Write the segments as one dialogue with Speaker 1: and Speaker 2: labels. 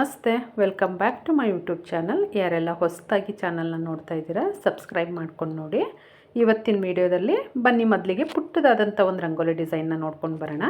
Speaker 1: ನಮಸ್ತೆ, welcome back to my YouTube channel. ಯಾರೆಲ್ಲ ಹೊಸದಾಗಿ ಚಾನಲ್ನ ನೋಡ್ತಾ ಇದ್ದೀರಾ ಸಬ್ಸ್ಕ್ರೈಬ್ ಮಾಡ್ಕೊಂಡು ನೋಡಿ. ಇವತ್ತಿನ ವಿಡಿಯೋದಲ್ಲಿ ಬನ್ನಿ ಮೊದಲಿಗೆ ಪುಟ್ಟದಾದಂಥ ಒಂದು ರಂಗೋಲಿ ಡಿಸೈನ್ನ ನೋಡ್ಕೊಂಡು ಬರೋಣ.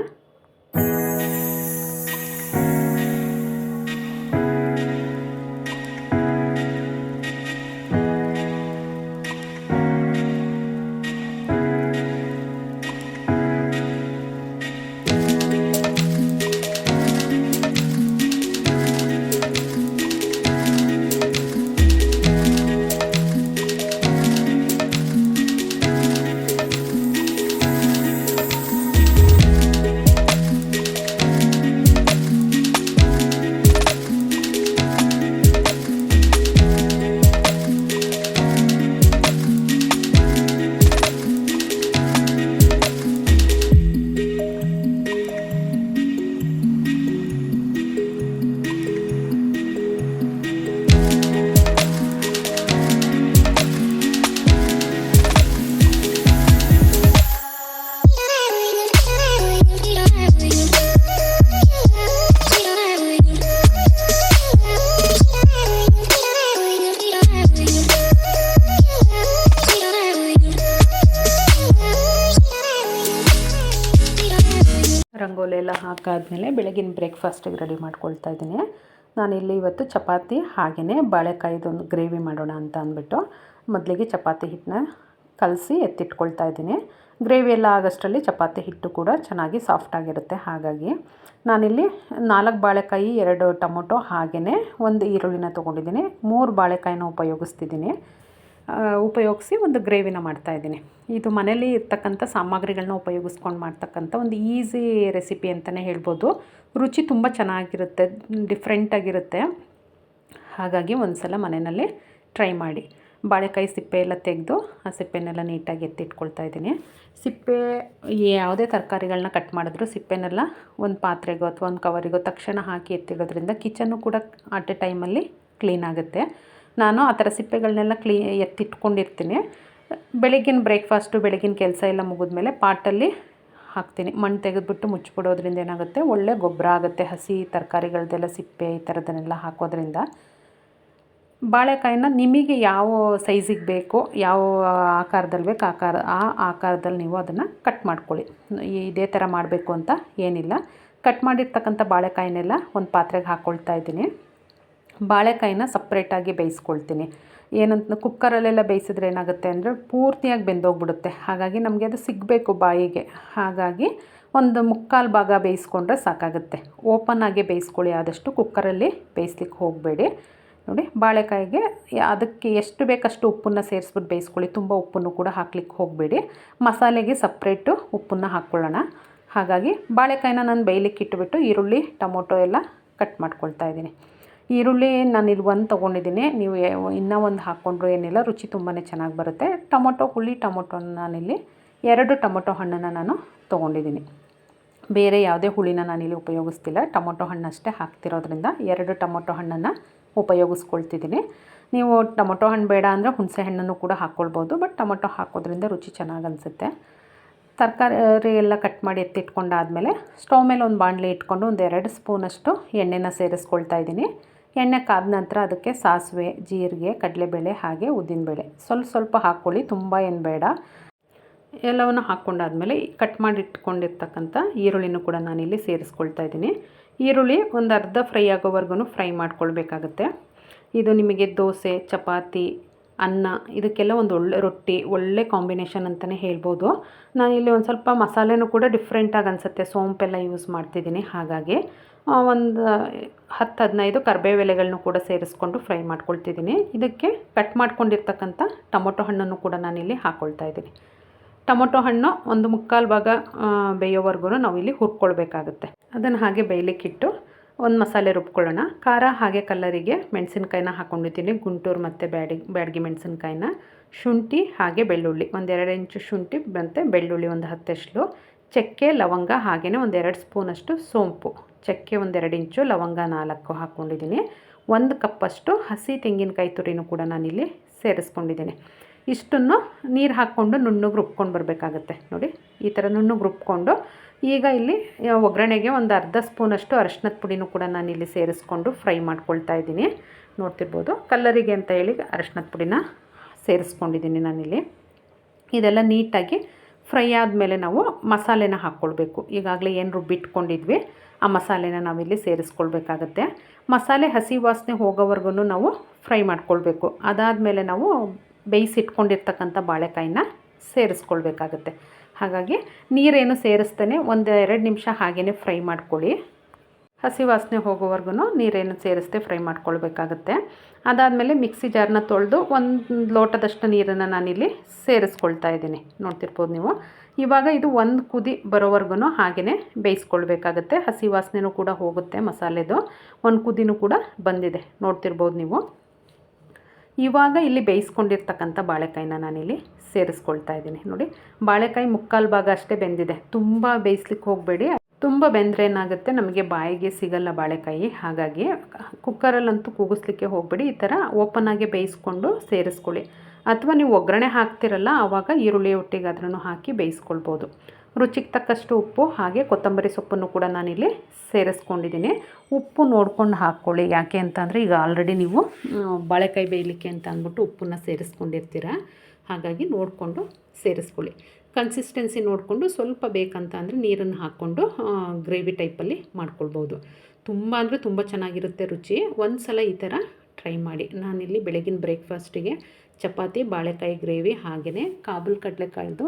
Speaker 1: ರಂಗೋಲಿ ಎಲ್ಲ ಹಾಕಾದ್ಮೇಲೆ ಬೆಳಗಿನ ಬ್ರೇಕ್ಫಾಸ್ಟಿಗೆ ರೆಡಿ ಮಾಡ್ಕೊಳ್ತಾ ಇದ್ದೀನಿ. ನಾನಿಲ್ಲಿ ಇವತ್ತು ಚಪಾತಿ ಹಾಗೆಯೇ ಬಾಳೆಕಾಯಿದೊಂದು ಗ್ರೇವಿ ಮಾಡೋಣ ಅಂತ ಅಂದ್ಬಿಟ್ಟು ಮೊದಲಿಗೆ ಚಪಾತಿ ಹಿಟ್ಟನ್ನ ಕಲಸಿ ಎತ್ತಿಟ್ಕೊಳ್ತಾ ಇದ್ದೀನಿ. ಗ್ರೇವಿ ಎಲ್ಲ ಆಗೋಷ್ಟರಲ್ಲಿ ಚಪಾತಿ ಹಿಟ್ಟು ಕೂಡ ಚೆನ್ನಾಗಿ ಸಾಫ್ಟಾಗಿರುತ್ತೆ. ಹಾಗಾಗಿ ನಾನಿಲ್ಲಿ 4 ಬಾಳೆಕಾಯಿ, 2 ಟೊಮೊಟೊ ಹಾಗೆಯೇ 1 ಈರುಳ್ಳಿನ ತೊಗೊಂಡಿದ್ದೀನಿ. 3 ಬಾಳೆಕಾಯಿನ ಉಪಯೋಗಿಸಿ ಒಂದು ಗ್ರೇವಿನ ಮಾಡ್ತಾಯಿದ್ದೀನಿ. ಇದು ಮನೇಲಿ ಇರ್ತಕ್ಕಂಥ ಸಾಮಗ್ರಿಗಳನ್ನ ಉಪಯೋಗಿಸ್ಕೊಂಡು ಮಾಡ್ತಕ್ಕಂಥ ಒಂದು ಈಸಿ ರೆಸಿಪಿ ಅಂತಲೇ ಹೇಳ್ಬೋದು. ರುಚಿ ತುಂಬ ಚೆನ್ನಾಗಿರುತ್ತೆ, ಡಿಫ್ರೆಂಟಾಗಿರುತ್ತೆ. ಹಾಗಾಗಿ ಒಂದು ಸಲ ಮನೆಯಲ್ಲಿ ಟ್ರೈ ಮಾಡಿ. ಬಾಳೆಕಾಯಿ ಸಿಪ್ಪೆ ಎಲ್ಲ ತೆಗೆದು ಆ ಸಿಪ್ಪೆನೆಲ್ಲ ನೀಟಾಗಿ ಎತ್ತಿಟ್ಕೊಳ್ತಾ ಇದ್ದೀನಿ. ಸಿಪ್ಪೆ ಯಾವುದೇ ತರಕಾರಿಗಳನ್ನ ಕಟ್ ಮಾಡಿದ್ರು ಸಿಪ್ಪೆನೆಲ್ಲ ಒಂದು ಪಾತ್ರೆಗೋ ಅಥವಾ ಒಂದು ಕವರಿಗೋ ತಕ್ಷಣ ಹಾಕಿ ಎತ್ತಿಡೋದ್ರಿಂದ ಕಿಚನ್ನು ಕೂಡ ಅಟ್ ಎ ಟೈಮಲ್ಲಿ ಕ್ಲೀನ್ ಆಗುತ್ತೆ. ನಾನು ಆ ಥರ ಸಿಪ್ಪೆಗಳನ್ನೆಲ್ಲ ಎತ್ತಿಟ್ಕೊಂಡಿರ್ತೀನಿ. ಬೆಳಗಿನ ಬ್ರೇಕ್ಫಾಸ್ಟು, ಬೆಳಗಿನ ಕೆಲಸ ಎಲ್ಲ ಮುಗಿದ್ಮೇಲೆ ಪಾಟಲ್ಲಿ ಹಾಕ್ತೀನಿ. ಮಣ್ಣು ತೆಗೆದುಬಿಟ್ಟು ಮುಚ್ಚಿಬಿಡೋದ್ರಿಂದ ಏನಾಗುತ್ತೆ, ಒಳ್ಳೆ ಗೊಬ್ಬರ ಆಗುತ್ತೆ. ಹಸಿ ತರಕಾರಿಗಳದ್ದೆಲ್ಲ ಸಿಪ್ಪೆ ಈ ಥರದನ್ನೆಲ್ಲ ಹಾಕೋದ್ರಿಂದ. ಬಾಳೆಕಾಯಿನ ನಿಮಗೆ ಯಾವ ಸೈಜಿಗೆ ಬೇಕೋ, ಯಾವ ಆಕಾರದಲ್ಲಿ ಬೇಕು ಆ ಆಕಾರದಲ್ಲಿ ನೀವು ಅದನ್ನು ಕಟ್ ಮಾಡ್ಕೊಳ್ಳಿ. ಇದೇ ಥರ ಮಾಡಬೇಕು ಅಂತ ಏನಿಲ್ಲ. ಕಟ್ ಮಾಡಿರ್ತಕ್ಕಂಥ ಬಾಳೆಕಾಯಿನೆಲ್ಲ ಒಂದು ಪಾತ್ರೆಗೆ ಹಾಕ್ಕೊಳ್ತಾ ಇದ್ದೀನಿ. ಬಾಳೆಕಾಯಿನ ಸಪ್ರೇಟಾಗಿ ಬೇಯಿಸ್ಕೊಳ್ತೀನಿ. ಏನಂತ ಕುಕ್ಕರಲ್ಲೆಲ್ಲ ಬೇಯಿಸಿದ್ರೆ ಏನಾಗುತ್ತೆ ಅಂದರೆ ಪೂರ್ತಿಯಾಗಿ ಬೆಂದೋಗ್ಬಿಡುತ್ತೆ. ಹಾಗಾಗಿ ನಮಗೆ ಅದು ಸಿಗಬೇಕು ಬಾಯಿಗೆ. ಹಾಗಾಗಿ ಒಂದು 3/4 ಭಾಗ ಬೇಯಿಸ್ಕೊಂಡ್ರೆ ಸಾಕಾಗುತ್ತೆ. ಓಪನ್ ಆಗಿ ಬೇಯಿಸ್ಕೊಳ್ಳಿ, ಆದಷ್ಟು ಕುಕ್ಕರಲ್ಲಿ ಬೇಯಿಸ್ಲಿಕ್ಕೆ ಹೋಗಬೇಡಿ. ನೋಡಿ, ಬಾಳೆಕಾಯಿಗೆ ಅದಕ್ಕೆ ಎಷ್ಟು ಬೇಕಷ್ಟು ಉಪ್ಪನ್ನು ಸೇರಿಸ್ಬಿಟ್ಟು ಬೇಯಿಸ್ಕೊಳ್ಳಿ. ತುಂಬ ಉಪ್ಪನ್ನು ಕೂಡ ಹಾಕ್ಲಿಕ್ಕೆ ಹೋಗಬೇಡಿ. ಮಸಾಲೆಗೆ ಸಪ್ರೇಟು ಉಪ್ಪನ್ನು ಹಾಕ್ಕೊಳ್ಳೋಣ. ಹಾಗಾಗಿ ಬಾಳೆಕಾಯಿನ ನಾನು ಬೇಯಲಿಕ್ಕೆ ಇಟ್ಟುಬಿಟ್ಟು ಈರುಳ್ಳಿ, ಟೊಮೊಟೊ ಎಲ್ಲ ಕಟ್ ಮಾಡ್ಕೊಳ್ತಾ ಇದ್ದೀನಿ. ಈರುಳ್ಳಿ ನಾನಿಲ್ಲಿ 1 ತೊಗೊಂಡಿದ್ದೀನಿ. ನೀವು ಇನ್ನೂ 1 ಹಾಕ್ಕೊಂಡ್ರು ಏನಿಲ್ಲ, ರುಚಿ ತುಂಬಾ ಚೆನ್ನಾಗಿ ಬರುತ್ತೆ. ಟೊಮೊಟೊನ ನಾನಿಲ್ಲಿ 2 ಟೊಮೊಟೊ ಹಣ್ಣನ್ನು ನಾನು ತೊಗೊಂಡಿದ್ದೀನಿ. ಬೇರೆ ಯಾವುದೇ ಹುಳಿನ ನಾನಿಲ್ಲಿ ಉಪಯೋಗಿಸ್ತಿಲ್ಲ. ಟೊಮೊಟೊ ಹಣ್ಣಷ್ಟೇ ಹಾಕ್ತಿರೋದ್ರಿಂದ 2 ಟೊಮೊಟೊ ಹಣ್ಣನ್ನು ಉಪಯೋಗಿಸ್ಕೊಳ್ತಿದ್ದೀನಿ. ನೀವು ಟೊಮೊಟೊ ಹಣ್ಣು ಬೇಡ ಅಂದರೆ ಹುಣಸೆ ಹಣ್ಣನ್ನು ಕೂಡ ಹಾಕ್ಕೊಳ್ಬೋದು. ಬಟ್ ಟೊಮೊಟೊ ಹಾಕೋದ್ರಿಂದ ರುಚಿ ಚೆನ್ನಾಗಿ ಅನಿಸುತ್ತೆ. ತರಕಾರಿ ಎಲ್ಲ ಕಟ್ ಮಾಡಿ ಎತ್ತಿಟ್ಕೊಂಡಾದಮೇಲೆ ಸ್ಟವ್ ಮೇಲೆ ಒಂದು ಬಾಣಲೆ ಇಟ್ಕೊಂಡು ಒಂದು 2 ಸ್ಪೂನಷ್ಟು ಎಣ್ಣೆನ ಸೇರಿಸ್ಕೊಳ್ತಾ ಇದ್ದೀನಿ. ಎಣ್ಣೆ ಕಾದ ನಂತರ ಅದಕ್ಕೆ ಸಾಸಿವೆ, ಜೀರಿಗೆ, ಕಡಲೆಬೇಳೆ ಹಾಗೆ ಉದ್ದಿನಬೇಳೆ ಸ್ವಲ್ಪ ಹಾಕ್ಕೊಳ್ಳಿ, ತುಂಬ ಏನು ಬೇಡ. ಎಲ್ಲವನ್ನು ಹಾಕ್ಕೊಂಡಾದ್ಮೇಲೆ ಕಟ್ ಮಾಡಿ ಇಟ್ಕೊಂಡಿರ್ತಕ್ಕಂಥ ಈರುಳ್ಳಿನೂ ಕೂಡ ನಾನಿಲ್ಲಿ ಸೇರಿಸ್ಕೊಳ್ತಾ ಇದ್ದೀನಿ. ಈರುಳ್ಳಿ ಒಂದು ಅರ್ಧ ಫ್ರೈ ಆಗೋವರೆಗೂ ಫ್ರೈ ಮಾಡ್ಕೊಳ್ಬೇಕಾಗುತ್ತೆ. ಇದು ನಿಮಗೆ ದೋಸೆ, ಚಪಾತಿ, ಅನ್ನ ಇದಕ್ಕೆಲ್ಲ ಒಂದು ಒಳ್ಳೆ ರೊಟ್ಟಿ, ಒಳ್ಳೆ ಕಾಂಬಿನೇಷನ್ ಅಂತಲೇ ಹೇಳ್ಬೋದು. ನಾನಿಲ್ಲಿ ಒಂದು ಸ್ವಲ್ಪ ಮಸಾಲೆನೂ ಕೂಡ ಡಿಫ್ರೆಂಟಾಗಿ ಅನಿಸುತ್ತೆ. ಸೋಂಪೆಲ್ಲ ಯೂಸ್ ಮಾಡ್ತಿದ್ದೀನಿ. ಹಾಗಾಗಿ ಒಂದು 10-15 ಕರಿಬೇವು ಎಲೆಗಳನ್ನು ಕೂಡ ಸೇರಿಸ್ಕೊಂಡು ಫ್ರೈ ಮಾಡ್ಕೊಳ್ತಿದ್ದೀನಿ. ಇದಕ್ಕೆ ಕಟ್ ಮಾಡ್ಕೊಂಡಿರ್ತಕ್ಕಂಥ ಟೊಮೊಟೊ ಹಣ್ಣನ್ನು ಕೂಡ ನಾನಿಲ್ಲಿ ಹಾಕ್ಕೊಳ್ತಾ ಇದ್ದೀನಿ. ಟೊಮೊಟೊ ಹಣ್ಣು ಒಂದು 3/4 ಭಾಗ ಬೇಯೋವರೆಗೂ ನಾವಿಲ್ಲಿ ಹುರ್ಕೊಳ್ಬೇಕಾಗುತ್ತೆ. ಅದನ್ನು ಹಾಗೆ ಬೇಯಲಿಕ್ಕಿಟ್ಟು ಒಂದು ಮಸಾಲೆ ರುಬ್ಕೊಳ್ಳೋಣ. ಖಾರ ಹಾಗೆ ಕಲ್ಲರಿಗೆ ಮೆಣಸಿನ್ಕಾಯಿನ ಹಾಕ್ಕೊಂಡಿದ್ದೀನಿ. ಗುಂಟೂರು ಮತ್ತು ಬ್ಯಾಡಗಿ ಮೆಣಸಿನ್ಕಾಯಿನ, ಶುಂಠಿ ಹಾಗೆ ಬೆಳ್ಳುಳ್ಳಿ, ಒಂದು 2 ಇಂಚು ಶುಂಠಿ ಮತ್ತು ಬೆಳ್ಳುಳ್ಳಿ ಒಂದು 10 ಎಸಳು, ಚಕ್ಕೆ, ಲವಂಗ ಹಾಗೆಯೇ ಒಂದು 2 ಸ್ಪೂನಷ್ಟು ಸೋಂಪು, ಚಕ್ಕೆ ಒಂದು 2 ಇಂಚು, ಲವಂಗ 4 ಹಾಕ್ಕೊಂಡಿದ್ದೀನಿ. 1 ಕಪ್ಪಷ್ಟು ಹಸಿ ತೆಂಗಿನಕಾಯಿ ತುರಿನೂ ಕೂಡ ನಾನಿಲ್ಲಿ ಸೇರಿಸ್ಕೊಂಡಿದ್ದೀನಿ. ಇಷ್ಟನ್ನು ನೀರು ಹಾಕ್ಕೊಂಡು ನುಣ್ಣಗೆ ರುಬ್ಕೊಂಡು ಬರಬೇಕಾಗತ್ತೆ ನೋಡಿ. ಈ ಥರ ನುಣ್ಣಗೆ ರುಬ್ಕೊಂಡು ಈಗ ಇಲ್ಲಿ ಒಗ್ಗರಣೆಗೆ ಒಂದು ಅರ್ಧ ಸ್ಪೂನಷ್ಟು ಅರಶಿನದ ಪುಡಿನೂ ಕೂಡ ನಾನಿಲ್ಲಿ ಸೇರಿಸ್ಕೊಂಡು ಫ್ರೈ ಮಾಡ್ಕೊಳ್ತಾ ಇದ್ದೀನಿ. ನೋಡ್ತಿರ್ಬೋದು ಕಲ್ಲರಿಗೆ ಅಂತ ಹೇಳಿ ಅರಶಿನದ ಪುಡಿನ ಸೇರಿಸ್ಕೊಂಡಿದ್ದೀನಿ ನಾನಿಲ್ಲಿ. ಇದೆಲ್ಲ ನೀಟಾಗಿ ಫ್ರೈ ಆದಮೇಲೆ ನಾವು ಮಸಾಲೆನ ಹಾಕ್ಕೊಳ್ಬೇಕು. ಈಗಾಗಲೇ ಏನು ರುಬ್ಬಿಟ್ಕೊಂಡಿದ್ವಿ ಆ ಮಸಾಲೆನ ನಾವಿಲ್ಲಿ ಸೇರಿಸ್ಕೊಳ್ಬೇಕಾಗತ್ತೆ. ಮಸಾಲೆ ಹಸಿ ವಾಸನೆ ಹೋಗೋವರೆಗೂ ನಾವು ಫ್ರೈ ಮಾಡ್ಕೊಳ್ಬೇಕು. ಅದಾದಮೇಲೆ ನಾವು ಬೇಯಿಸಿಟ್ಕೊಂಡಿರ್ತಕ್ಕಂಥ ಬಾಳೆಕಾಯಿನ ಸೇರಿಸ್ಕೊಳ್ಬೇಕಾಗತ್ತೆ. ಹಾಗಾಗಿ ನೀರೇನು ಸೇರಿಸ್ತಾನೆ 1-2 ನಿಮಿಷ ಹಾಗೇ ಫ್ರೈ ಮಾಡ್ಕೊಳ್ಳಿ. ಹಸಿ ವಾಸನೆ ಹೋಗೋವರೆಗೂ ನೀರೇನು ಸೇರಿಸ್ದೆ ಫ್ರೈ ಮಾಡ್ಕೊಳ್ಬೇಕಾಗತ್ತೆ. ಅದಾದಮೇಲೆ ಮಿಕ್ಸಿ ಜಾರನ್ನ ತೊಳೆದು 1 ಲೋಟದಷ್ಟು ನೀರನ್ನು ನಾನಿಲ್ಲಿ ಸೇರಿಸ್ಕೊಳ್ತಾ ಇದ್ದೀನಿ. ನೋಡ್ತಿರ್ಬೋದು ನೀವು. ಇವಾಗ ಇದು 1 ಕುದಿ ಬರೋವರೆಗೂ ಹಾಗೇ ಬೇಯಿಸ್ಕೊಳ್ಬೇಕಾಗತ್ತೆ. ಹಸಿ ವಾಸನೆನೂ ಕೂಡ ಹೋಗುತ್ತೆ ಮಸಾಲೆದು. 1 ಕುದಿನೂ ಕೂಡ ಬಂದಿದೆ ನೋಡ್ತಿರ್ಬೋದು ನೀವು. ಇವಾಗ ಇಲ್ಲಿ ಬೇಯಿಸ್ಕೊಂಡಿರ್ತಕ್ಕಂಥ ಬಾಳೆಕಾಯಿನ ನಾನಿಲ್ಲಿ ಸೇರಿಸ್ಕೊಳ್ತಾ ಇದ್ದೀನಿ ನೋಡಿ. ಬಾಳೆಕಾಯಿ ಮುಕ್ಕಾಲು ಭಾಗ ಅಷ್ಟೇ ಬೆಂದಿದೆ, ತುಂಬ ಬೇಯಿಸ್ಲಿಕ್ಕೆ ಹೋಗಬೇಡಿ. ತುಂಬ ಬೆಂದರೆ ಏನಾಗುತ್ತೆ ನಮಗೆ ಬಾಯಿಗೆ ಸಿಗಲ್ಲ ಬಾಳೆಕಾಯಿ. ಹಾಗಾಗಿ ಕುಕ್ಕರಲ್ಲಂತೂ ಕೂಗಿಸ್ಲಿಕ್ಕೆ ಹೋಗಬೇಡಿ. ಈ ಥರ ಓಪನ್ನಾಗೆ ಬೇಯಿಸ್ಕೊಂಡು ಸೇರಿಸ್ಕೊಳ್ಳಿ. ಅಥವಾ ನೀವು ಒಗ್ಗರಣೆ ಹಾಕ್ತಿರಲ್ಲ ಆವಾಗ ಈರುಳ್ಳಿ ಒಟ್ಟಿಗಾದ್ರೂ ಹಾಕಿ ಬೇಯಿಸ್ಕೊಳ್ಬೋದು. ರುಚಿಗೆ ತಕ್ಕಷ್ಟು ಉಪ್ಪು ಹಾಗೆ ಕೊತ್ತಂಬರಿ ಸೊಪ್ಪನ್ನು ಕೂಡ ನಾನಿಲ್ಲಿ ಸೇರಿಸ್ಕೊಂಡಿದ್ದೀನಿ. ಉಪ್ಪು ನೋಡ್ಕೊಂಡು ಹಾಕ್ಕೊಳ್ಳಿ. ಯಾಕೆ ಅಂತಂದರೆ ಈಗ ಆಲ್ರೆಡಿ ನೀವು ಬಾಳೆಕಾಯಿ ಬೇಯಲಿಕ್ಕೆ ಅಂತ ಅಂದ್ಬಿಟ್ಟು ಉಪ್ಪನ್ನು ಸೇರಿಸ್ಕೊಂಡಿರ್ತೀರ. ಹಾಗಾಗಿ ನೋಡಿಕೊಂಡು ಸೇರಿಸ್ಕೊಳ್ಳಿ. ಕನ್ಸಿಸ್ಟೆನ್ಸಿ ನೋಡಿಕೊಂಡು ಸ್ವಲ್ಪ ಬೇಕಂತ ಅಂದರೆ ನೀರನ್ನು ಹಾಕ್ಕೊಂಡು ಗ್ರೇವಿ ಟೈಪಲ್ಲಿ ಮಾಡ್ಕೊಳ್ಬೋದು. ತುಂಬ ಅಂದರೆ ತುಂಬ ಚೆನ್ನಾಗಿರುತ್ತೆ ರುಚಿ. ಒಂದು ಸಲ ಈ ಥರ ಟ್ರೈ ಮಾಡಿ. ನಾನಿಲ್ಲಿ ಬೆಳಗಿನ ಬ್ರೇಕ್ಫಾಸ್ಟಿಗೆ ಚಪಾತಿ, ಬಾಳೆಕಾಯಿ ಗ್ರೇವಿ ಹಾಗೆಯೇ ಕಾಬೂಲ್ ಕಡಲೆಕಾಯ್ದು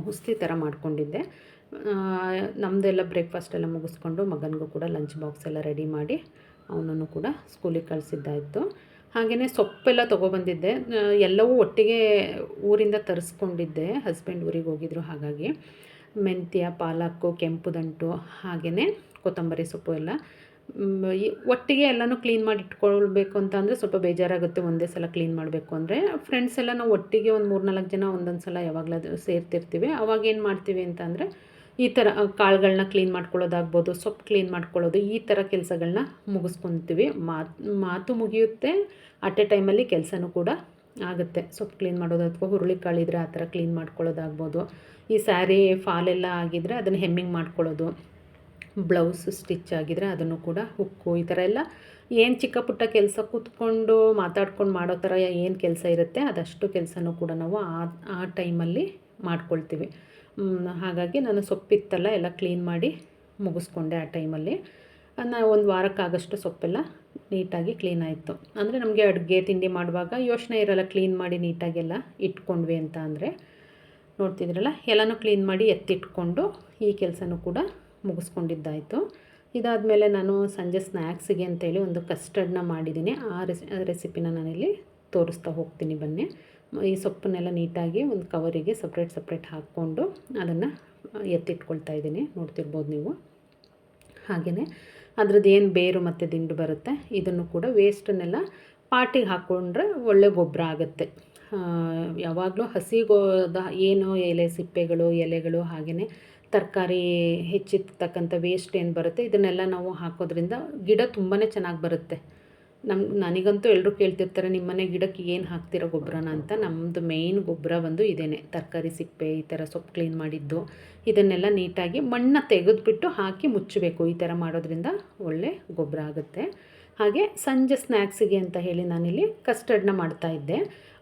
Speaker 1: ಹುಸ್ಲಿ ಥರ ಮಾಡ್ಕೊಂಡಿದ್ದೆ. ನಮ್ಮದೆಲ್ಲ ಬ್ರೇಕ್ಫಾಸ್ಟೆಲ್ಲ ಮುಗಿಸ್ಕೊಂಡು ಮಗನಿಗೂ ಕೂಡ ಲಂಚ್ ಬಾಕ್ಸ್ ಎಲ್ಲ ರೆಡಿ ಮಾಡಿ ಅವನನ್ನು ಕೂಡ ಸ್ಕೂಲಿಗೆ ಕಳಿಸಿದ್ದಾಯಿತು. ಹಾಗೆಯೇ ಸೊಪ್ಪೆಲ್ಲ ತೊಗೊಬಂದಿದ್ದೆ. ಎಲ್ಲವೂ ಒಟ್ಟಿಗೆ ಊರಿಂದ ತರಿಸ್ಕೊಂಡಿದ್ದೆ. ಹಸ್ಬೆಂಡ್ ಊರಿಗೆ ಹೋಗಿದ್ರು. ಹಾಗಾಗಿ ಮೆಂತ್ಯ, ಪಾಲಕ್ಕು, ಕೆಂಪು ದಂಟು ಹಾಗೆಯೇ ಕೊತ್ತಂಬರಿ ಸೊಪ್ಪು ಎಲ್ಲ ಒಟ್ಟಿಗೆ ಎಲ್ಲನೂ ಕ್ಲೀನ್ ಮಾಡಿ ಇಟ್ಕೊಳ್ಬೇಕು ಅಂತ ಅಂದರೆ ಸ್ವಲ್ಪ ಬೇಜಾರಾಗುತ್ತೆ ಒಂದೇ ಸಲ ಕ್ಲೀನ್ ಮಾಡಬೇಕು ಅಂದರೆ. ಫ್ರೆಂಡ್ಸ್ ಎಲ್ಲ ನಾವು ಒಟ್ಟಿಗೆ ಒಂದು 3-4 ಜನ ಒಂದೊಂದು ಸಲ ಯಾವಾಗಲಾದರೂ ಸೇರ್ತಿರ್ತೀವಿ. ಅವಾಗೇನು ಮಾಡ್ತೀವಿ ಅಂತ ಅಂದರೆ ಈ ಥರ ಕಾಳುಗಳನ್ನ ಕ್ಲೀನ್ ಮಾಡ್ಕೊಳ್ಳೋದಾಗ್ಬೋದು, ಸೊಪ್ಪು ಕ್ಲೀನ್ ಮಾಡ್ಕೊಳ್ಳೋದು, ಈ ಥರ ಕೆಲಸಗಳನ್ನ ಮುಗಿಸ್ಕೊತೀವಿ. ಮಾತು ಮುಗಿಯುತ್ತೆ, ಅಟ್ ಎ ಟೈಮಲ್ಲಿ ಕೆಲಸನೂ ಕೂಡ ಆಗುತ್ತೆ. ಸೊಪ್ಪು ಕ್ಲೀನ್ ಮಾಡೋದು ಅಥವಾ ಹುರುಳಿಕಾಳಿದ್ರೆ ಆ ಥರ ಕ್ಲೀನ್ ಮಾಡ್ಕೊಳ್ಳೋದಾಗ್ಬೋದು. ಈ ಸ್ಯಾರಿ ಫಾಲೆಲ್ಲ ಆಗಿದ್ದರೆ ಅದನ್ನು ಹೆಮ್ಮಿಂಗ್ ಮಾಡ್ಕೊಳ್ಳೋದು, ಬ್ಲೌಸ್ ಸ್ಟಿಚ್ ಆಗಿದ್ರೆ ಅದನ್ನು ಕೂಡ ಹುಕ್ಕು, ಈ ಥರ ಎಲ್ಲ ಏನು ಚಿಕ್ಕ ಪುಟ್ಟ ಕೆಲಸ ಕೂತ್ಕೊಂಡು ಮಾತಾಡ್ಕೊಂಡು ಮಾಡೋ ಥರ ಏನು ಕೆಲಸ ಇರುತ್ತೆ ಅದಷ್ಟು ಕೆಲಸನೂ ಕೂಡ ನಾವು ಆ ಟೈಮಲ್ಲಿ ಮಾಡ್ಕೊಳ್ತೀವಿ. ಹಾಗಾಗಿ ನಾನು ಸೊಪ್ಪಿತ್ತಲ್ಲ ಎಲ್ಲ ಕ್ಲೀನ್ ಮಾಡಿ ಮುಗಿಸ್ಕೊಂಡೆ ಆ ಟೈಮಲ್ಲಿ. ಒಂದು ವಾರಕ್ಕಾಗಷ್ಟು ಸೊಪ್ಪೆಲ್ಲ ನೀಟಾಗಿ ಕ್ಲೀನ್ ಆಯಿತು. ಅಂದರೆ ನಮಗೆ ಅಡುಗೆ ತಿಂಡಿ ಮಾಡುವಾಗ ಯೋಚನೆ ಇರೋಲ್ಲ ಕ್ಲೀನ್ ಮಾಡಿ ನೀಟಾಗೆಲ್ಲ ಇಟ್ಕೊಂಡ್ವಿ ಅಂತ ಅಂದರೆ. ನೋಡ್ತಿದ್ರಲ್ಲ ಎಲ್ಲನೂ ಕ್ಲೀನ್ ಮಾಡಿ ಎತ್ತಿಟ್ಕೊಂಡು ಈ ಕೆಲಸನೂ ಕೂಡ ಮುಗಿಸ್ಕೊಂಡಿದ್ದಾಯಿತು. ಇದಾದಮೇಲೆ ನಾನು ಸಂಜೆ ಸ್ನ್ಯಾಕ್ಸಿಗೆ ಅಂತೇಳಿ ಒಂದು ಕಸ್ಟರ್ಡ್ನ ಮಾಡಿದ್ದೀನಿ. ಆ ರೆಸಿಪಿನ ನಾನಿಲ್ಲಿ ತೋರಿಸ್ತಾ ಹೋಗ್ತೀನಿ ಬನ್ನಿ. ಈ ಸೊಪ್ಪನ್ನೆಲ್ಲ ನೀಟಾಗಿ ಒಂದು ಕವರಿಗೆ ಸಪ್ರೇಟ್ ಹಾಕ್ಕೊಂಡು ಅದನ್ನು ಎತ್ತಿಟ್ಕೊಳ್ತಾ ಇದ್ದೀನಿ. ನೋಡ್ತಿರ್ಬೋದು ನೀವು. ಹಾಗೆಯೇ ಅದ್ರದ್ದು ಏನು ಬೇರು ಮತ್ತು ದಿಂಡು ಬರುತ್ತೆ ಇದನ್ನು ಕೂಡ ವೇಸ್ಟನ್ನೆಲ್ಲ ಪಾಟಿಗೆ ಹಾಕ್ಕೊಂಡ್ರೆ ಒಳ್ಳೆ ಗೊಬ್ಬರ ಆಗುತ್ತೆ. ಯಾವಾಗಲೂ ಏನು ಎಲೆ ಸಿಪ್ಪೆಗಳು, ಎಲೆಗಳು ಹಾಗೆಯೇ ತರಕಾರಿ ಹೆಚ್ಚಿರ್ತಕ್ಕಂಥ ವೇಸ್ಟ್ ಏನು ಬರುತ್ತೆ ಇದನ್ನೆಲ್ಲ ನಾವು ಹಾಕೋದ್ರಿಂದ ಗಿಡ ತುಂಬಾ ಚೆನ್ನಾಗಿ ಬರುತ್ತೆ. ನನಗಂತೂ ಎಲ್ಲರೂ ಕೇಳ್ತಿರ್ತಾರೆ ನಿಮ್ಮನೆ ಗಿಡಕ್ಕೆ ಏನು ಹಾಕ್ತಿರೋ ಗೊಬ್ಬರನ ಅಂತ. ನಮ್ಮದು ಮೇಯ್ನ್ ಗೊಬ್ಬರ ಬಂದು ಇದೇನೆ, ತರಕಾರಿ ಸಿಪ್ಪೆ, ಈ ಥರ ಸೊಪ್ಪು ಕ್ಲೀನ್ ಮಾಡಿದ್ದು ಇದನ್ನೆಲ್ಲ ನೀಟಾಗಿ ಮಣ್ಣು ತೆಗೆದುಬಿಟ್ಟು ಹಾಕಿ ಮುಚ್ಚಬೇಕು. ಈ ಥರ ಮಾಡೋದ್ರಿಂದ ಒಳ್ಳೆ ಗೊಬ್ಬರ ಆಗುತ್ತೆ. ಹಾಗೆ ಸಂಜೆ ಸ್ನ್ಯಾಕ್ಸಿಗೆ ಅಂತ ಹೇಳಿ ನಾನಿಲ್ಲಿ ಕಸ್ಟರ್ಡ್ನ ಮಾಡ್ತಾಯಿದ್ದೆ.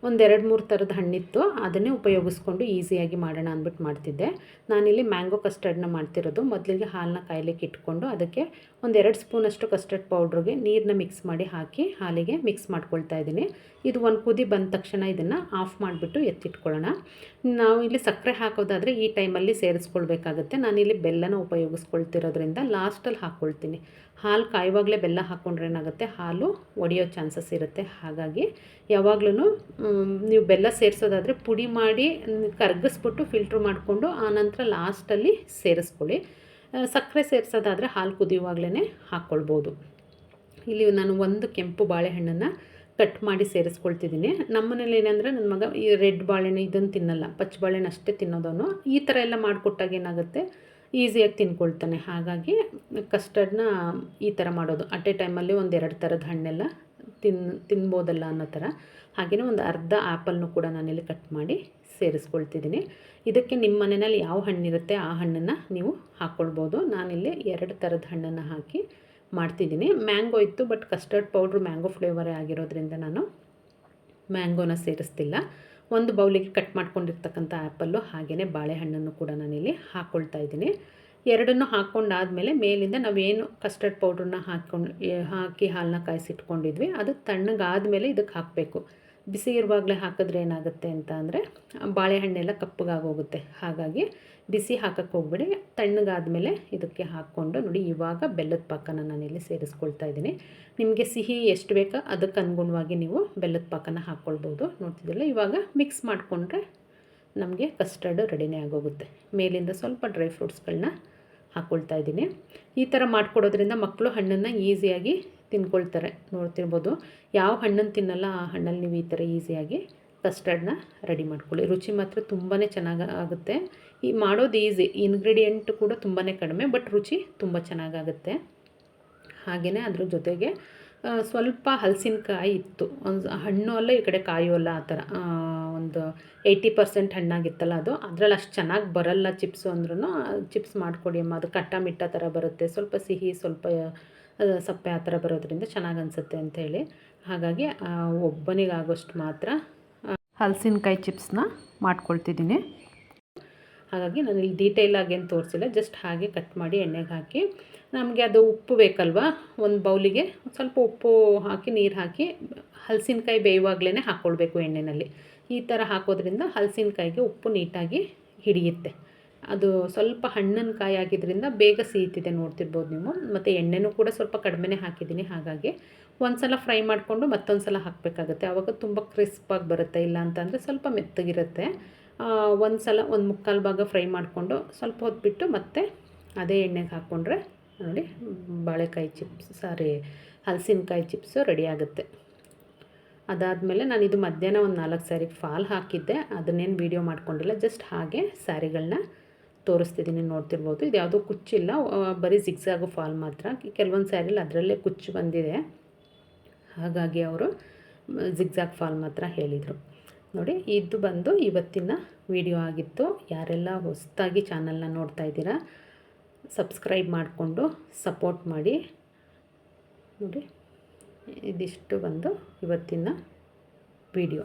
Speaker 1: ಒಂದು 2-3 ಥರದ ಹಣ್ಣಿತ್ತು, ಅದನ್ನೇ ಉಪಯೋಗಿಸ್ಕೊಂಡು ಈಸಿಯಾಗಿ ಮಾಡೋಣ ಅಂದ್ಬಿಟ್ಟು ಮಾಡ್ತಿದ್ದೆ. ನಾನಿಲ್ಲಿ ಮ್ಯಾಂಗೋ ಕಸ್ಟರ್ಡ್ನ ಮಾಡ್ತಿರೋದು. ಮೊದಲಿಗೆ ಹಾಲನ್ನ ಕಾಯ್ಲಿಕ್ಕೆ ಇಟ್ಕೊಂಡು ಅದಕ್ಕೆ ಒಂದು 2 ಸ್ಪೂನಷ್ಟು ಕಸ್ಟರ್ಡ್ ಪೌಡ್ರಿಗೆ ನೀರನ್ನ ಮಿಕ್ಸ್ ಮಾಡಿ ಹಾಕಿ ಹಾಲಿಗೆ ಮಿಕ್ಸ್ ಮಾಡ್ಕೊಳ್ತಾ ಇದ್ದೀನಿ. ಇದು 1 ಕುದಿ ಬಂದ ತಕ್ಷಣ ಇದನ್ನು ಆಫ್ ಮಾಡಿಬಿಟ್ಟು ಎತ್ತಿಟ್ಕೊಳ್ಳೋಣ. ನಾವು ಇಲ್ಲಿ ಸಕ್ಕರೆ ಹಾಕೋದಾದರೆ ಈ ಟೈಮಲ್ಲಿ ಸೇರಿಸ್ಕೊಳ್ಬೇಕಾಗುತ್ತೆ. ನಾನಿಲ್ಲಿ ಬೆಲ್ಲನ ಉಪಯೋಗಿಸ್ಕೊಳ್ತಿರೋದ್ರಿಂದ ಲಾಸ್ಟಲ್ಲಿ ಹಾಕ್ಕೊಳ್ತೀನಿ. ಹಾಲು ಕಾಯುವಾಗಲೇ ಬೆಲ್ಲ ಹಾಕ್ಕೊಂಡ್ರೆ ಏನಾಗುತ್ತೆ, ಹಾಲು ಒಡೆಯೋ ಚಾನ್ಸಸ್ ಇರುತ್ತೆ. ಹಾಗಾಗಿ ಯಾವಾಗಲೂ ನೀವು ಬೆಲ್ಲ ಸೇರಿಸೋದಾದರೆ ಪುಡಿ ಮಾಡಿ ಕರಗಿಸ್ಬಿಟ್ಟು ಫಿಲ್ಟ್ರ್ ಮಾಡಿಕೊಂಡು ಆನಂತರ ಲಾಸ್ಟಲ್ಲಿ ಸೇರಿಸ್ಕೊಳ್ಳಿ. ಸಕ್ಕರೆ ಸೇರಿಸೋದಾದರೆ ಹಾಲು ಕುದಿಯುವಾಗಲೇ ಹಾಕ್ಕೊಳ್ಬೋದು. ಇಲ್ಲಿ ನಾನು ಒಂದು ಕೆಂಪು ಬಾಳೆಹಣ್ಣನ್ನು ಕಟ್ ಮಾಡಿ ಸೇರಿಸ್ಕೊಳ್ತಿದ್ದೀನಿ. ನಮ್ಮ ಮನೇಲಿ ಏನಂದರೆ ನನ್ನ ಮಗ ಈ ರೆಡ್ ಬಾಳೆಹಣ್ಣು ಇದನ್ನು ತಿನ್ನಲ್ಲ, ಪಚ್ಚ ಬಾಳೆಹಣ್ಣು ಅಷ್ಟೇ ತಿನ್ನೋದವನು. ಈ ಥರ ಎಲ್ಲ ಮಾಡಿಕೊಟ್ಟಾಗ ಏನಾಗುತ್ತೆ ಈಸಿಯಾಗಿ ತಿನ್ಕೊಳ್ತಾನೆ. ಹಾಗಾಗಿ ಕಸ್ಟರ್ಡ್ನ ಈ ಥರ ಮಾಡೋದು. ಅಟ್ ಎ ಟೈಮಲ್ಲಿ 1-2 ಥರದ ಹಣ್ಣೆಲ್ಲ ತಿನ್ಬೋದಲ್ಲ ಅನ್ನೋ ಥರ. ಹಾಗೆಯೇ ಒಂದು ಅರ್ಧ ಆ್ಯಪಲ್ನು ಕೂಡ ನಾನಿಲ್ಲಿ ಕಟ್ ಮಾಡಿ ಸೇರಿಸ್ಕೊಳ್ತಿದ್ದೀನಿ. ಇದಕ್ಕೆ ನಿಮ್ಮ ಮನೆಯಲ್ಲಿ ಯಾವ ಹಣ್ಣಿರುತ್ತೆ ಆ ಹಣ್ಣನ್ನು ನೀವು ಹಾಕ್ಕೊಳ್ಬೋದು. ನಾನಿಲ್ಲಿ 2 ಥರದ ಹಣ್ಣನ್ನು ಹಾಕಿ ಮಾಡ್ತಿದ್ದೀನಿ. ಮ್ಯಾಂಗೋ ಇತ್ತು, ಬಟ್ ಕಸ್ಟರ್ಡ್ ಪೌಡ್ರು ಮ್ಯಾಂಗೋ ಫ್ಲೇವರೇ ಆಗಿರೋದ್ರಿಂದ ನಾನು ಮ್ಯಾಂಗೋನ ಸೇರಿಸ್ತಿಲ್ಲ. ಒಂದು ಬೌಲಿಗೆ ಕಟ್ ಮಾಡ್ಕೊಂಡಿರ್ತಕ್ಕಂಥ ಆ್ಯಪಲ್ಲು ಹಾಗೆಯೇ ಬಾಳೆಹಣ್ಣನ್ನು ಕೂಡ ನಾನಿಲ್ಲಿ ಹಾಕ್ಕೊಳ್ತಾ ಇದ್ದೀನಿ. ಎರಡನ್ನೂ ಹಾಕ್ಕೊಂಡಾದಮೇಲೆ ಮೇಲಿಂದ ನಾವೇನು ಕಸ್ಟರ್ಡ್ ಪೌಡ್ರನ್ನ ಹಾಕಿ ಹಾಲನ್ನ ಕಾಯಿಸಿಟ್ಕೊಂಡಿದ್ವಿ ಅದು ತಣ್ಣಗಾದಮೇಲೆ ಇದಕ್ಕೆ ಹಾಕಬೇಕು. ಬಿಸಿ ಇರುವಾಗಲೇ ಹಾಕಿದ್ರೆ ಏನಾಗುತ್ತೆ ಅಂತ ಅಂದರೆ ಬಾಳೆಹಣ್ಣೆಲ್ಲ ಕಪ್ಪಗಾಗೋಗುತ್ತೆ. ಹಾಗಾಗಿ ಬಿಸಿ ಹಾಕಕ್ಕೆ ಹೋಗ್ಬಿಡಿ. ತಣ್ಣಗಾದಮೇಲೆ ಇದಕ್ಕೆ ಹಾಕ್ಕೊಂಡು ನೋಡಿ, ಇವಾಗ ಬೆಲ್ಲದ ಪಾಕನ ನಾನಿಲ್ಲಿ ಸೇರಿಸ್ಕೊಳ್ತಾ ಇದ್ದೀನಿ. ನಿಮಗೆ ಸಿಹಿ ಎಷ್ಟು ಬೇಕೋ ಅದಕ್ಕೆ ಅನುಗುಣವಾಗಿ ನೀವು ಬೆಲ್ಲದ ಪಾಕನ ಹಾಕ್ಕೊಳ್ಬೋದು. ನೋಡ್ತಿದ್ದಿಲ್ಲ, ಇವಾಗ ಮಿಕ್ಸ್ ಮಾಡಿಕೊಂಡ್ರೆ ನಮಗೆ ಕಸ್ಟರ್ಡ್ ರೆಡಿನೇ ಆಗೋಗುತ್ತೆ. ಮೇಲಿಂದ ಸ್ವಲ್ಪ ಡ್ರೈ ಫ್ರೂಟ್ಸ್ಗಳನ್ನ ಹಾಕ್ಕೊಳ್ತಾ ಇದ್ದೀನಿ. ಈ ಥರ ಮಾಡಿಕೊಡೋದ್ರಿಂದ ಮಕ್ಕಳು ಹಣ್ಣನ್ನು ಈಸಿಯಾಗಿ ತಿನ್ಕೊಳ್ತಾರೆ. ನೋಡ್ತಿರ್ಬೋದು, ಯಾವ ಹಣ್ಣನ್ನು ತಿನ್ನಲ್ಲ ಆ ಹಣ್ಣಲ್ಲಿ ನೀವು ಈ ಥರ ಈಸಿಯಾಗಿ ಕಸ್ಟರ್ಡ್ನ ರೆಡಿ ಮಾಡ್ಕೊಳ್ಳಿ. ರುಚಿ ಮಾತ್ರ ತುಂಬಾ ಚೆನ್ನಾಗಿ ಆಗುತ್ತೆ. ಈ ಮಾಡೋದು ಈಸಿ, ಇಂಗ್ರೀಡಿಯೆಂಟ್ ಕೂಡ ತುಂಬಾ ಕಡಿಮೆ, ಬಟ್ ರುಚಿ ತುಂಬ ಚೆನ್ನಾಗಾಗುತ್ತೆ. ಹಾಗೆಯೇ ಅದ್ರ ಜೊತೆಗೆ ಸ್ವಲ್ಪ ಹಲಸಿನಕಾಯಿ ಇತ್ತು. ಒಂದು ಹಣ್ಣು ಅಲ್ಲ, ಈ ಕಡೆ ಕಾಯೂ ಅಲ್ಲ, ಆ ಥರ ಒಂದು 80% ಹಣ್ಣಾಗಿತ್ತಲ್ಲ ಅದು. ಅದರಲ್ಲಿ ಅಷ್ಟು ಚೆನ್ನಾಗಿ ಬರಲ್ಲ ಚಿಪ್ಸು ಅಂದ್ರೂ ಚಿಪ್ಸ್ ಮಾಡಿಕೊಡಿ ಅಮ್ಮ, ಅದು ಕಟ್ಟ ಮಿಟ್ಟ ಥರ ಬರುತ್ತೆ, ಸ್ವಲ್ಪ ಸಿಹಿ ಸ್ವಲ್ಪ ಸಪ್ಪೆ ಆ ಥರ ಬರೋದ್ರಿಂದ ಚೆನ್ನಾಗಿ ಅನಿಸುತ್ತೆ ಅಂಥೇಳಿ. ಹಾಗಾಗಿ ಒಬ್ಬನಿಗಾಗೋಷ್ಟು ಮಾತ್ರ ಹಲಸಿನಕಾಯಿ ಚಿಪ್ಸ್ನ ಮಾಡ್ಕೊಳ್ತಿದ್ದೀನಿ. ಹಾಗಾಗಿ ನಾನು ಇಲ್ಲಿ ಡೀಟೇಲಾಗಿ ಏನು ತೋರಿಸಿಲ್ಲ, ಜಸ್ಟ್ ಹಾಗೆ ಕಟ್ ಮಾಡಿ ಎಣ್ಣೆಗೆ ಹಾಕಿ, ನಮಗೆ ಅದು ಉಪ್ಪು ಬೇಕಲ್ವ, ಒಂದು ಬೌಲಿಗೆ ಸ್ವಲ್ಪ ಉಪ್ಪು ಹಾಕಿ ನೀರು ಹಾಕಿ ಹಲಸಿನಕಾಯಿ ಬೇಯುವಾಗಲೇ ಹಾಕ್ಕೊಳ್ಬೇಕು ಎಣ್ಣೆಯಲ್ಲಿ. ಈ ಥರ ಹಾಕೋದ್ರಿಂದ ಹಲಸಿನಕಾಯಿಗೆ ಉಪ್ಪು ನೀಟಾಗಿ ಹಿಡಿಯುತ್ತೆ. ಅದು ಸ್ವಲ್ಪ ಹಣ್ಣಿನ ಕಾಯಿ ಆಗಿದ್ದರಿಂದ ಬೇಗ ಸೀತಿದೆ, ನೋಡ್ತಿರ್ಬೋದು ನೀವು. ಮತ್ತು ಎಣ್ಣೆನೂ ಕೂಡ ಸ್ವಲ್ಪ ಕಡಿಮೆನೇ ಹಾಕಿದ್ದೀನಿ. ಹಾಗಾಗಿ ಒಂದು ಸಲ ಫ್ರೈ ಮಾಡಿಕೊಂಡು ಮತ್ತೊಂದು ಸಲ ಹಾಕಬೇಕಾಗುತ್ತೆ. ಆವಾಗ ತುಂಬ ಕ್ರಿಸ್ಪಾಗಿ ಬರುತ್ತೆ. ಇಲ್ಲ ಅಂತಂದರೆ ಸ್ವಲ್ಪ ಮೆತ್ತಗಿರುತ್ತೆ. ಒಂದು ಸಲ ಒಂದು ಮುಕ್ಕಾಲು ಭಾಗ ಫ್ರೈ ಮಾಡಿಕೊಂಡು ಸ್ವಲ್ಪ ಹೊತ್ತು ಬಿಟ್ಟು ಮತ್ತೆ ಅದೇ ಎಣ್ಣೆಗೆ ಹಾಕ್ಕೊಂಡ್ರೆ ನೋಡಿ ಹಲಸಿನಕಾಯಿ ಚಿಪ್ಸು ರೆಡಿ ಆಗುತ್ತೆ. ಅದಾದಮೇಲೆ ನಾನು ಇದು ಮಧ್ಯಾಹ್ನ ಒಂದು 4 ಸ್ಯಾರಿಗೆ ಫಾಲ್ ಹಾಕಿದ್ದೆ. ಅದನ್ನೇನು ವೀಡಿಯೋ ಮಾಡ್ಕೊಂಡಿಲ್ಲ, ಜಸ್ಟ್ ಹಾಗೆ ಸ್ಯಾರಿಗಳನ್ನ ತೋರಿಸ್ತಿದ್ದೀನಿ. ನೋಡ್ತಿರ್ಬೋದು, ಇದು ಯಾವುದೂ ಕುಚ್ಚಿಲ್ಲ, ಬರೀ ಜಿಗ್ಸಾಗು ಫಾಲ್ ಮಾತ್ರ. ಕೆಲವೊಂದು ಸ್ಯಾರಿಲಿ ಅದರಲ್ಲೇ ಕುಚ್ಚು ಬಂದಿದೆ, ಹಾಗಾಗಿ ಅವರು ಜಿಗ್ಸಾಗ್ ಫಾಲ್ ಮಾತ್ರ ಹೇಳಿದರು. ನೋಡಿ, ಇದು ಬಂದು ಇವತ್ತಿನ ವಿಡಿಯೋ ಆಗಿತ್ತು. ಯಾರೆಲ್ಲ ಹೊಸದಾಗಿ ಚಾನಲ್ನ ನೋಡ್ತಾ ಇದ್ದೀರಾ ಸಬ್ಸ್ಕ್ರೈಬ್ ಮಾಡಿಕೊಂಡು ಸಪೋರ್ಟ್ ಮಾಡಿ. ನೋಡಿ, ಇದಿಷ್ಟು ಬಂದು ಇವತ್ತಿನ ವಿಡಿಯೋ.